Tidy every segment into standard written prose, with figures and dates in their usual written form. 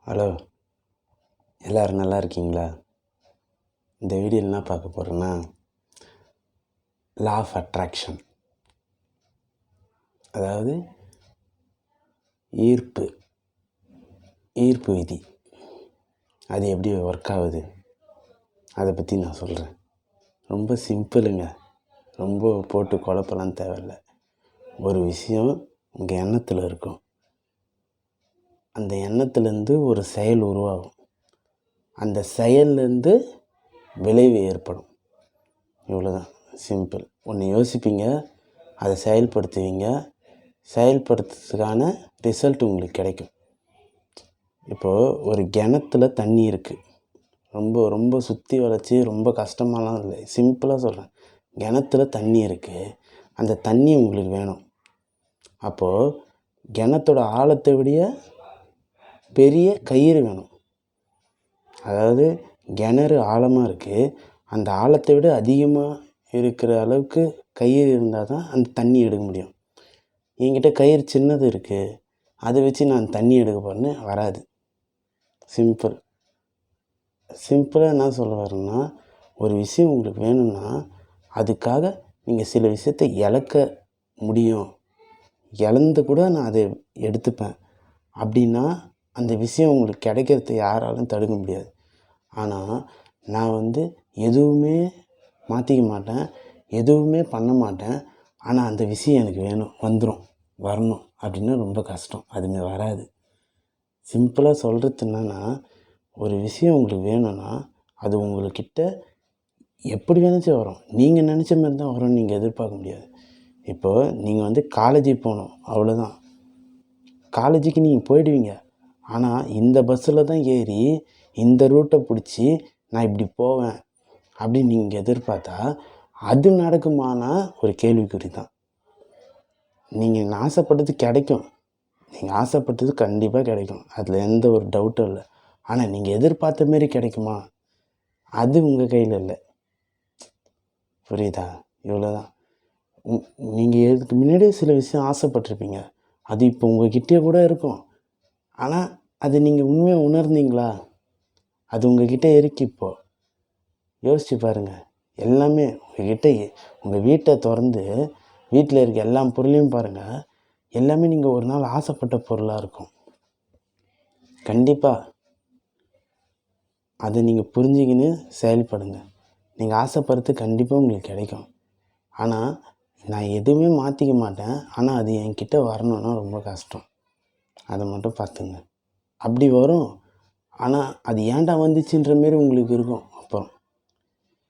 Hello, எல்லோரும் நல்லா இருக்கீங்களா? இந்த வீடியோவில் என்ன பார்க்க போகிறேன்னா, லா ஆஃப் அட்ராக்ஷன், அதாவது ஈர்ப்பு விதி. அது எப்படி ஒர்க் ஆகுது அதை பற்றி நான் சொல்கிறேன். ரொம்ப சிம்பிளுங்க, ரொம்ப போட்டு குழப்பலாம் தேவையில்லை. ஒரு விஷயம் உங்கள் எண்ணத்தில் இருக்கும், அந்த எண்ணத்துலேருந்து ஒரு செயல் உருவாகும், அந்த செயல்லேருந்து விளைவு ஏற்படும். இவ்வளோதான், சிம்பிள். ஒன்று யோசிப்பீங்க, அதை செயல்படுத்துவீங்க, செயல்படுத்துறதுக்கான ரிசல்ட் உங்களுக்கு கிடைக்கும். இப்போது ஒரு கிணத்துல தண்ணி இருக்குது, ரொம்ப ரொம்ப சுற்றி வளைச்சி ரொம்ப கஷ்டமாலாம் இல்லை, சிம்பிளாக சொல்கிறேன். கிணத்துல தண்ணி இருக்குது, அந்த தண்ணி உங்களுக்கு வேணும். அப்போது கிணத்தோட ஆழத்தை விட பெரிய கயிறு வேணும். அதாவது கிணறு ஆழமாக இருக்குது, அந்த ஆழத்தை விட அதிகமாக இருக்கிற அளவுக்கு கயிறு இருந்தால் தான் அந்த தண்ணி எடுக்க முடியும். என்கிட்ட கயிறு சின்னது இருக்குது, அதை வச்சு நான் தண்ணி எடுக்க போகிறேன்னு வராது. சிம்பிளாக என்ன சொல்ல வரேன்னா, ஒரு விஷயம் உங்களுக்கு வேணும்னா அதுக்காக நீங்கள் சில விஷயத்தை இழக்க முடியும், இழந்து கூட நான் அதை எடுத்துப்பேன். அப்படின்னா அந்த விஷயம் உங்களுக்கு கிடைக்கிறது யாராலும் தடுக்க முடியாது. ஆனால் நான் எதுவுமே மாற்றிக்க மாட்டேன், எதுவுமே பண்ண மாட்டேன். ஆனால் அந்த விஷயம் எனக்கு வேணும், வரணும் அப்படின்னா ரொம்ப கஷ்டம், அதுமாரி வராது. சிம்பிளாக சொல்கிறது என்னென்னா, ஒரு விஷயம் உங்களுக்கு வேணும்னா அது உங்கள்கிட்ட எப்படி வேணுச்சும் வரும். நீங்கள் நினச்ச மாதிரி தான் வரும்னு நீங்கள் எதிர்பார்க்க முடியாது. இப்போது நீங்கள் காலேஜுக்கு போகணும், அவ்வளோதான். காலேஜுக்கு நீங்கள் போயிடுவீங்க, ஆனால் இந்த பஸ்ஸில் தான் ஏறி இந்த ரூட்டை பிடிச்சி நான் இப்படி போவேன் அப்படின்னு நீங்கள் எதிர்பார்த்தா அது நடக்குமானா ஒரு கேள்விக்குறி தான். நீங்கள் ஆசைப்பட்டது கிடைக்கும், நீங்கள் ஆசைப்பட்டது கண்டிப்பாக கிடைக்கும், அதில் எந்த ஒரு டவுட்டும் இல்லை. ஆனால் நீங்கள் எதிர்பார்த்த மாரி கிடைக்குமா, அது உங்கள் கையில் இல்லை. புரியுதா? இவ்வளோதான். நீங்கள் இதுக்கு முன்னாடியே சில விஷயம் ஆசைப்பட்டிருப்பீங்க, அது இப்போ உங்கள்கிட்டே கூட இருக்கும். ஆனால் அது நீங்கள் உண்மையாக உணர்ந்தீங்களா? அது உங்கள்கிட்ட இருக்கு. இப்போது யோசித்து பாருங்கள். எல்லாமே உங்கள்கிட்ட, உங்கள் வீட்டை திறந்து வீட்டில் இருக்க எல்லா பொருளையும் பாருங்கள், எல்லாமே நீங்கள் ஒரு நாள் ஆசைப்பட்ட பொருளாக இருக்கும். கண்டிப்பாக அதை நீங்கள் புரிஞ்சுக்கின்னு செயல்படுங்க. நீங்கள் ஆசைப்படுறது கண்டிப்பாக உங்களுக்கு கிடைக்கும். ஆனால் நான் எதுவுமே மாற்றிக்க மாட்டேன், ஆனால் அது என்கிட்ட வரணுன்னா ரொம்ப கஷ்டம். அதை மட்டும் பார்த்துங்க. அப்படி வரும், ஆனால் அது ஏன்டா வந்துச்சுன்ற மாரி உங்களுக்கு இருக்கும். அப்புறம்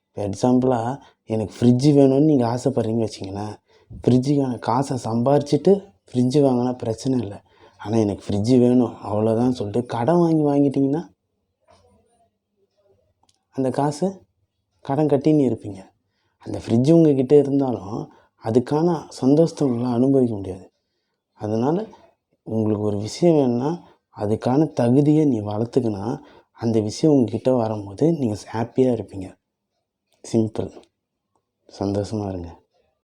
இப்போ எக்ஸாம்பிளாக எனக்கு ஃப்ரிட்ஜு வேணும்னு நீங்கள் ஆசைப்பட்றீங்கன்னு வச்சிங்களேன், ஃப்ரிட்ஜுக்கான காசை சம்பாரிச்சிட்டு ஃப்ரிட்ஜு வாங்கினா பிரச்சனை இல்லை. ஆனால் எனக்கு ஃப்ரிட்ஜு வேணும் அவ்வளோதான் சொல்லிட்டு கடன் வாங்கிட்டிங்கன்னா அந்த காசு கடன் கட்டின்னு இருப்பீங்க. அந்த ஃப்ரிட்ஜு உங்கள்கிட்ட இருந்தாலும் அதுக்கான சந்தோஷத்தை உங்களால் அனுபவிக்க முடியாது. அதனால் உங்களுக்கு ஒரு விஷயம் வேணும்னா அதுக்கான தகுதியை நீ வளர்த்துக்கினா அந்த விஷயம் உங்கள்கிட்ட வரும்போது நீங்கள் ஹாப்பியாக இருப்பீங்க. சிம்பிள். சந்தோஷமாக இருங்க.